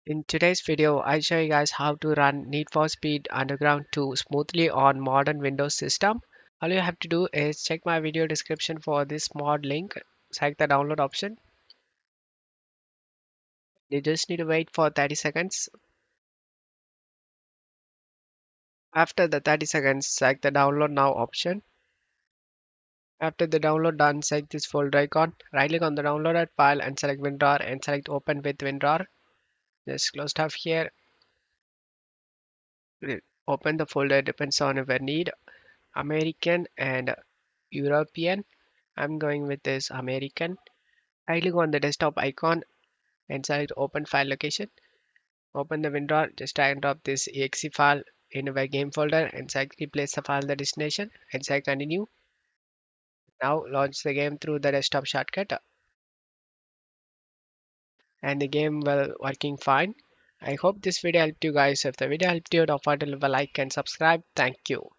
In today's video, I'll show you guys how to run Need for Speed Underground 2 smoothly on modern Windows system. All you have to do is check my video description for this mod link, select the download option. You just need to wait for 30 seconds. After the 30 seconds, select the download now option. After the download done, select this folder icon. Right click on the downloaded file and select WinRAR and select open with WinRAR. Just close stuff here. Open the folder depends on your need. American and European. I'm going with this American. I click on the desktop icon and select open file location. Open the window, just drag and drop this exe file in a game folder and select replace the file in the destination and select continue. Now launch the game through the desktop shortcut and the game will working fine. I hope this video helped you guys. If the video helped you, don't forget to leave a like and subscribe. Thank you.